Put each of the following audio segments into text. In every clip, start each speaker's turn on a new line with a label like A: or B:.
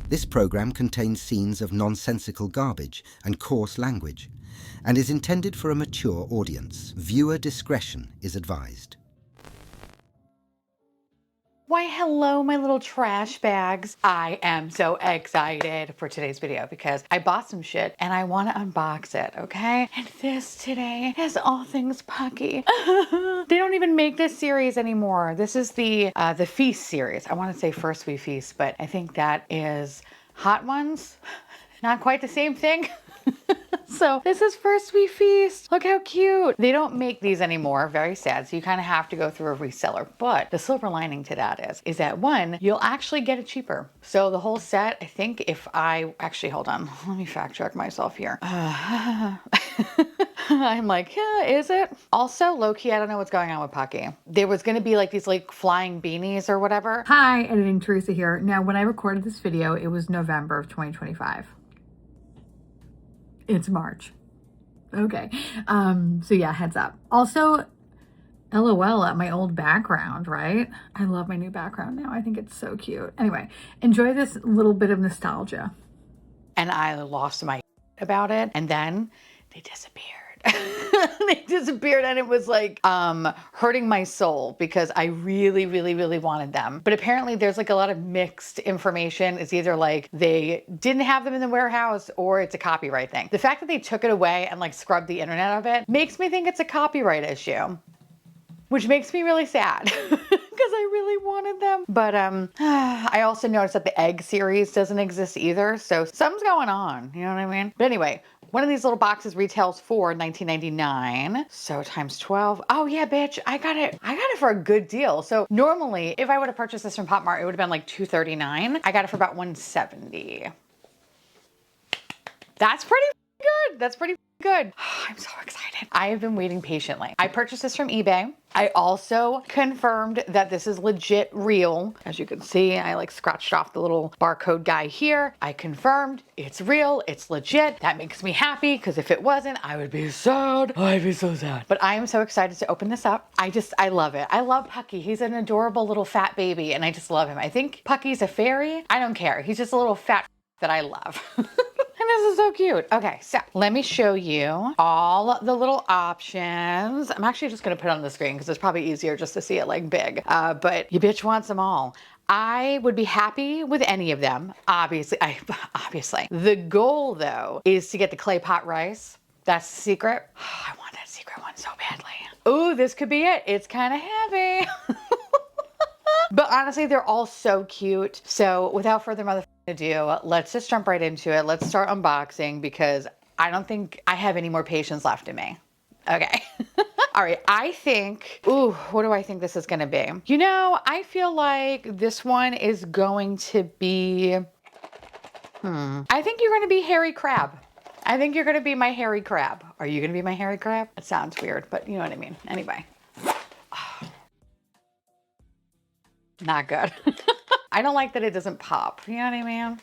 A: This program contains scenes of nonsensical garbage and coarse language and is intended for a mature audience. Viewer discretion is advised.
B: Why, hello, my little trash bags. I am so excited for today's video because I bought some shit and I want to unbox it, okay? And this today is all things Pucky. They don't even make this series anymore. This is the Feast series. I want to say First We Feast, but I think that is Hot Ones. Not quite the same thing. So this is First We Feast. Look how cute. They don't make these anymore. Very sad. So you kind of have to go through a reseller. But the silver lining to that is that one, you'll actually get it cheaper. So the whole set, I think if I actually, hold on, let me fact check myself here. I'm like, yeah, is it? Also, low-key, I don't know what's going on with Pucky. There was going to be like these like flying beanies or whatever.
C: Hi, editing Theresa here. Now, when I recorded this video, it was November of 2025. It's March. Okay. So yeah, heads up. Also, LOL at my old background, right? I love my new background now. I think it's so cute. Anyway, enjoy this little bit of nostalgia.
B: And I lost my about it. And then they disappeared. They disappeared and it was like hurting my soul because I really, really, really wanted them. But apparently there's like a lot of mixed information. It's either like they didn't have them in the warehouse or it's a copyright thing. The fact that they took it away and like scrubbed the internet of it makes me think it's a copyright issue, which makes me really sad because I really wanted them. But I also noticed that the egg series doesn't exist either. So something's going on, you know what I mean? But anyway, one of these little boxes retails for $19.99. So times 12. Oh yeah, bitch, I got it for a good deal. So normally if I would have purchased this from Pop Mart, it would have been like $2.39. I got it for about $1.70. That's pretty good. That's pretty good. I'm so excited. I have been waiting patiently. I purchased this from eBay. I also confirmed that this is legit real. As you can see, I like scratched off the little barcode guy here. I confirmed it's real, it's legit. That makes me happy because if it wasn't, I would be sad. I'd be so sad. But I am so excited to open this up. I love it. I love Pucky. He's an adorable little fat baby and I just love him. I think Pucky's a fairy. I don't care. He's just a little fat that I love. And this is so cute. Okay, so let me show you all the little options. I'm actually just gonna put it on the screen because it's probably easier just to see it like big. But your bitch wants them all. I would be happy with any of them. Obviously. The goal though is to get the clay pot rice. That's the secret. I want that secret one so badly. Ooh, this could be it. It's kind of heavy. But honestly, they're all so cute. So without further ado, let's just jump right into it. Let's start unboxing because I don't think I have any more patience left in me. Okay. All right. I think, ooh, what do I think this is going to be? You know, I feel like this one is going to be, I think you're going to be hairy crab. I think you're going to be my hairy crab. Are you going to be my hairy crab? It sounds weird, but you know what I mean. Anyway. Not good. I don't like that it doesn't pop. You know what I mean?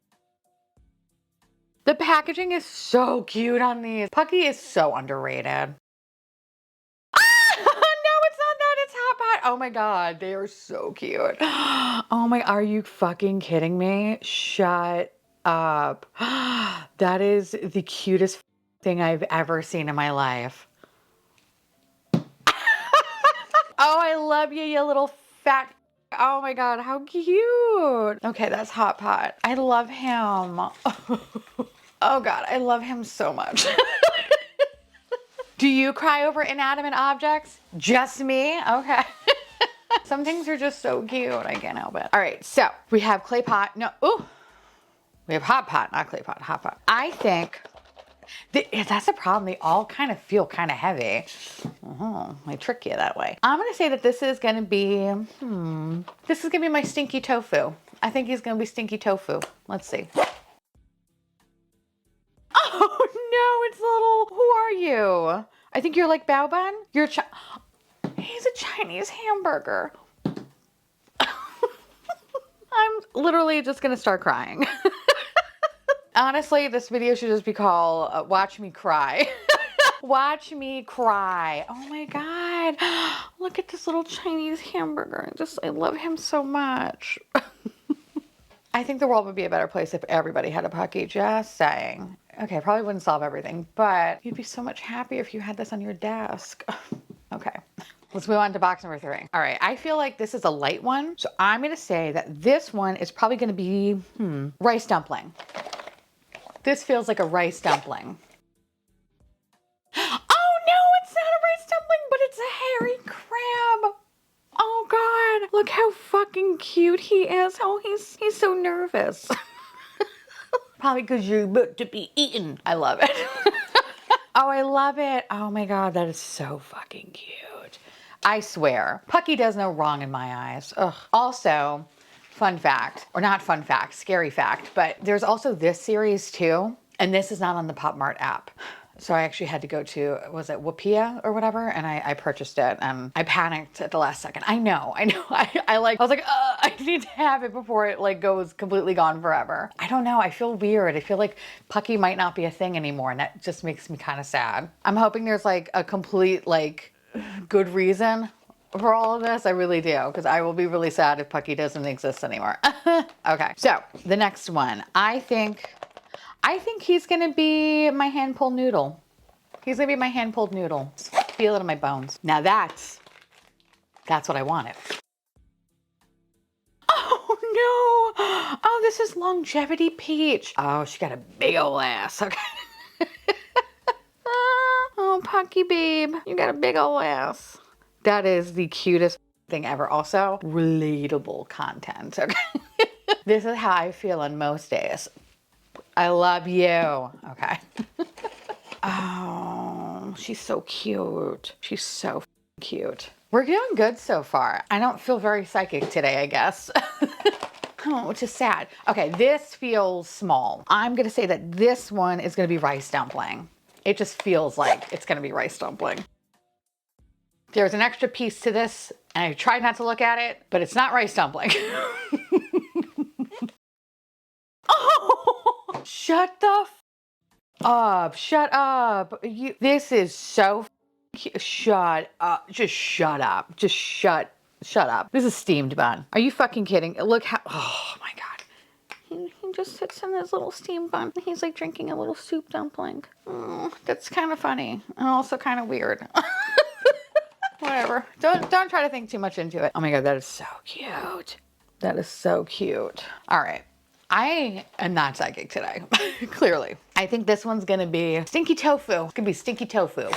B: The packaging is so cute on these. Pucky is so underrated. Ah! No, it's not that. It's Hot Pot. Oh my God. They are so cute. Oh my, are you fucking kidding me? Shut up. That is the cutest thing I've ever seen in my life. Oh, I love you, you little fat. Oh my God, how cute. Okay, that's Hot Pot. I love him. Oh God, I love him so much. Do you cry over inanimate objects? Just me? Okay. Some things are just so cute. I can't help it. All right, so we have clay pot. No, ooh. We have Hot Pot, not clay pot, Hot Pot. I think that's a problem. They all kind of feel kind of heavy. I trick you that way. I'm going to say that this is going to be, this is going to be my stinky tofu. I think he's going to be stinky tofu. Let's see. Oh no, it's little, who are you? I think you're like Bao Bun. He's a Chinese hamburger. I'm literally just going to start crying. Honestly, this video should just be called Watch Me Cry. Watch me cry. Oh my God. Look at this little Chinese hamburger. I love him so much. I think the world would be a better place if everybody had a Pucky, just saying. Okay, probably wouldn't solve everything, but you'd be so much happier if you had this on your desk. Okay, let's move on to box number 3. All right, I feel like this is a light one, so I'm gonna say that this one is probably gonna be, rice dumpling. This feels like a rice dumpling. Oh no, it's not a rice dumpling, but it's a hairy crab. Oh God, look how fucking cute he is. Oh, he's so nervous. Probably because you're about to be eaten. I love it. Oh, I love it. Oh my God, that is so fucking cute. I swear, Pucky does no wrong in my eyes. Ugh. Also, fun fact, or not fun fact, scary fact, but there's also this series too, and this is not on the Pop Mart app. So I actually had to go to, was it Wapia or whatever? And I purchased it and I panicked at the last second. I know. I was like, I need to have it before it like goes completely gone forever. I don't know. I feel weird. I feel like Pucky might not be a thing anymore. And that just makes me kind of sad. I'm hoping there's like a complete like good reason for all of this. I really do. Because I will be really sad if Pucky doesn't exist anymore. Okay. So the next one, I think he's gonna be my hand-pulled noodle. He's gonna be my hand-pulled noodle. Feel it in my bones. Now that's what I wanted. Oh no! Oh, this is Longevity Peach. Oh, she got a big ol' ass. Okay. Oh, Pucky babe, you got a big ol' ass. That is the cutest thing ever. Also, relatable content. Okay. This is how I feel on most days. I love you. Okay. Oh, she's so cute. She's so cute. We're doing good so far. I don't feel very psychic today, I guess. Oh, which is sad. Okay, this feels small. I'm gonna say that this one is gonna be rice dumpling. It just feels like it's gonna be rice dumpling. There's an extra piece to this, and I tried not to look at it, but it's not rice dumpling. Oh, shut the f up. Shut up. This is so cute. Shut up. Just shut up. Just shut up. This is steamed bun. Are you fucking kidding? Look how, oh my God. He just sits in this little steamed bun. He's like drinking a little soup dumpling. Oh, that's kind of funny and also kind of weird. Whatever. Don't try to think too much into it. Oh my God, that is so cute. That is so cute. All right. I am not psychic today, clearly. I think this one's gonna be stinky tofu. It's gonna be stinky tofu.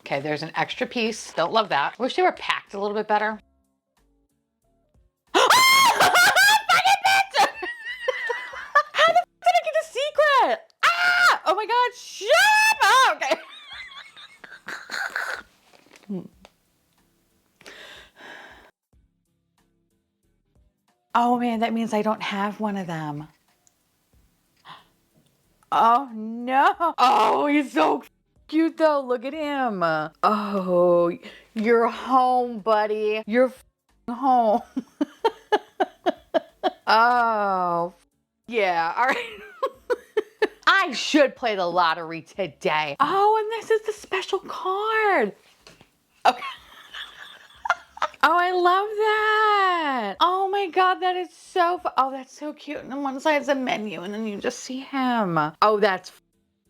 B: Okay, there's an extra piece. Don't love that. Wish they were packed a little bit better. Fucking bitch! How the f did I get a secret? Ah! Oh my God, shut up! Okay. Oh man, that means I don't have one of them. Oh no. Oh, he's so cute though. Look at him. Oh, you're home, buddy. You're home. Oh, yeah. All right. I should play the lottery today. Oh, and this is the special card. Okay. Oh, I love that. Oh my God, that is so oh, that's so cute. And on one side is a menu and then you just see him. Oh, that's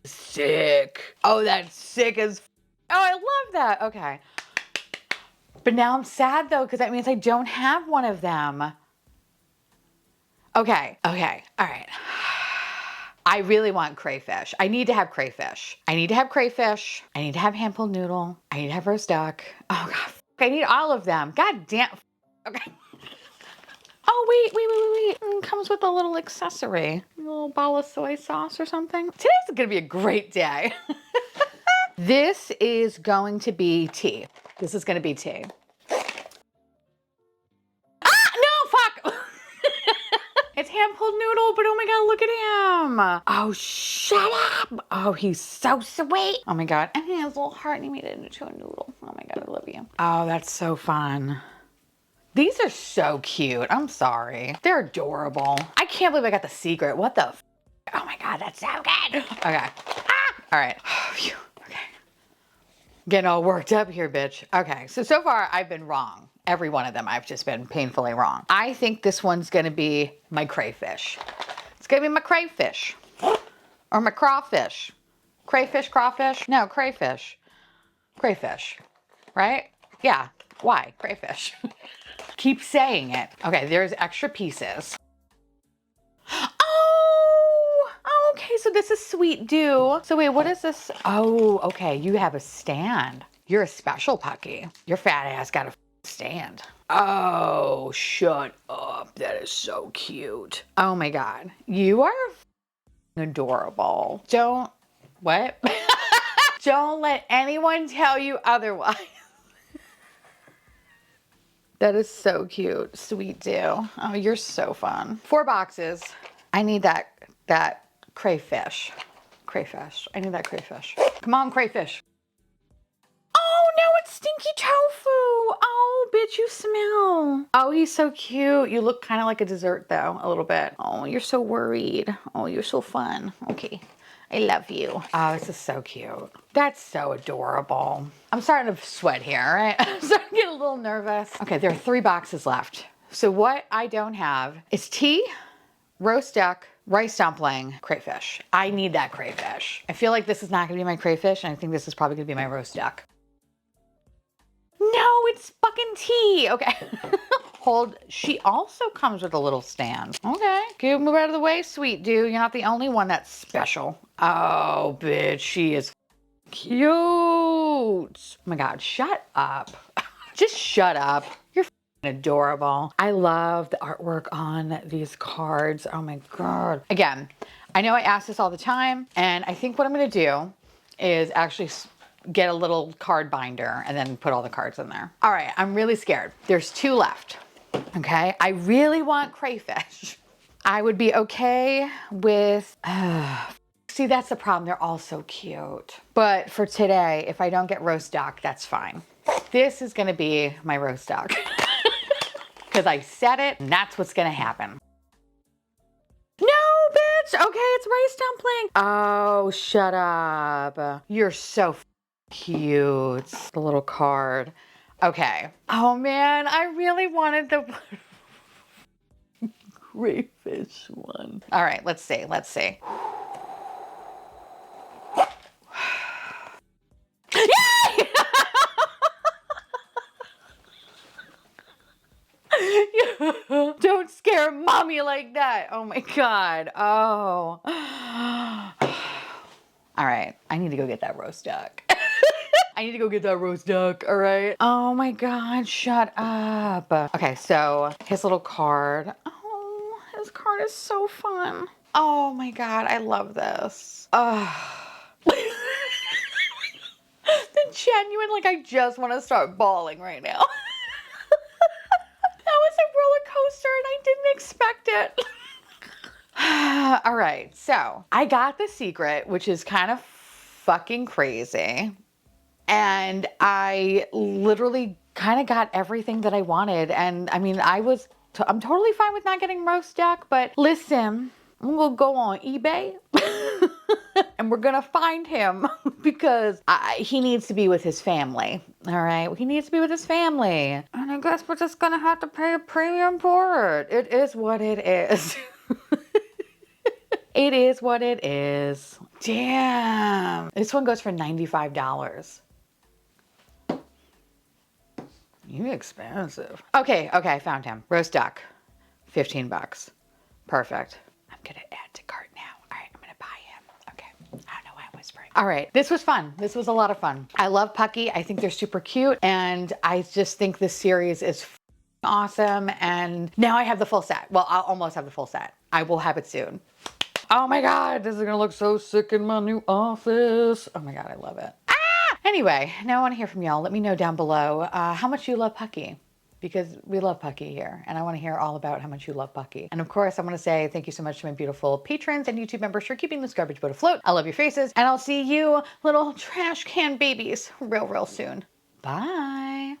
B: sick. Oh, that's sick as oh, I love that. Okay. But now I'm sad though, because that means I don't have one of them. Okay. All right. I really want crayfish. I need to have crayfish. I need to have crayfish. I need to have hand-pulled noodle. I need to have roast duck. Oh God. I need all of them. God damn. Okay. Oh, wait. It comes with a little accessory. A little ball of soy sauce or something. Today's going to be a great day. This is going to be tea. This is going to be tea. Ah, no, fuck. It's hand-pulled noodle, but oh my God, look at him. Oh, shut up. Oh, he's so sweet. Oh my God. And he has a little heart and he made it into a noodle. Oh my God, I love you. Oh, that's so fun. These are so cute. I'm sorry. They're adorable. I can't believe I got the secret. What the f? Oh my God, that's so good. Okay. Ah! All right. Okay. Getting all worked up here, bitch. Okay, so far I've been wrong. every one of them I've just been painfully wrong. I think this one's gonna be my crayfish. It's gonna be my crayfish. Or my crawfish. Crayfish, crawfish? No, crayfish. Crayfish, right? Yeah, why? Crayfish. Keep saying it. Okay, there's extra pieces. Oh, okay, so this is Sweet Dew. So wait, what is this? Oh, okay, you have a stand. You're a special Pucky. Your fat ass got a stand. Oh, shut up. That is so cute. Oh my God. You are adorable. What? Don't let anyone tell you otherwise. That is so cute. Sweet Dew. Oh, you're so fun. 4 boxes. I need that crayfish. Crayfish. I need that crayfish. Come on, crayfish. Oh, no, it's stinky tofu. Oh, bitch, you smell. Oh, he's so cute. You look kind of like a dessert, though, a little bit. Oh, you're so worried. Oh, you're so fun. Okay. I love you. Oh, this is so cute. That's so adorable. I'm starting to sweat here, all right? I'm starting to get a little nervous. Okay, there are 3 boxes left. So what I don't have is tea, roast duck, rice dumpling, crayfish. I need that crayfish. I feel like this is not gonna be my crayfish, and I think this is probably gonna be my roast duck. No, it's fucking tea. Okay. She also comes with a little stand. Okay. Can you move out of the way, Sweet Dew? You're not the only one that's special. Oh, bitch. She is cute. Oh my God. Shut up. Just shut up. You're adorable. I love the artwork on these cards. Oh my God. Again, I know I ask this all the time, and I think what I'm going to do is actually get a little card binder and then put all the cards in there. All right, I'm really scared. There's 2 left, okay? I really want crayfish. I would be okay with, see, that's the problem. They're all so cute. But for today, if I don't get roast duck, that's fine. This is gonna be my roast duck. Because I said it, and that's what's gonna happen. No, bitch, okay, it's rice dumpling. Oh, shut up. You're so cute. The little card. Okay. Oh man, I really wanted the crayfish one. All right, let's see. Let's see. Yay! Don't scare mommy like that. Oh my God. Oh. All right, I need to go get that roast duck. I need to go get that roast duck, all right? Oh my God, shut up. Okay, so his little card. Oh, his card is so fun. Oh my God, I love this. The genuine, like I just want to start bawling right now. That was a roller coaster and I didn't expect it. All right, so I got the secret, which is kind of fucking crazy. And I literally kind of got everything that I wanted. And I mean, I'm totally fine with not getting roast duck, but listen, I'm gonna go on eBay and we're gonna find him because he needs to be with his family. All right, he needs to be with his family. And I guess we're just gonna have to pay a premium for it. It is what it is. It is what it is. Damn. This one goes for $95. You expensive. Okay, I found him. Roast duck, 15 bucks. Perfect. I'm gonna add to cart now. All right, I'm gonna buy him. Okay, I don't know why I'm whispering. All right, this was fun. This was a lot of fun. I love Pucky. I think they're super cute. And I just think this series is awesome. And now I have the full set. Well, I'll almost have the full set. I will have it soon. Oh my God, this is gonna look so sick in my new office. Oh my God, I love it. Anyway, now I want to hear from y'all. Let me know down below how much you love Pucky, because we love Pucky here, and I want to hear all about how much you love Pucky. And of course, I want to say thank you so much to my beautiful patrons and YouTube members for keeping this garbage boat afloat. I love your faces, and I'll see you little trash can babies real soon. Bye.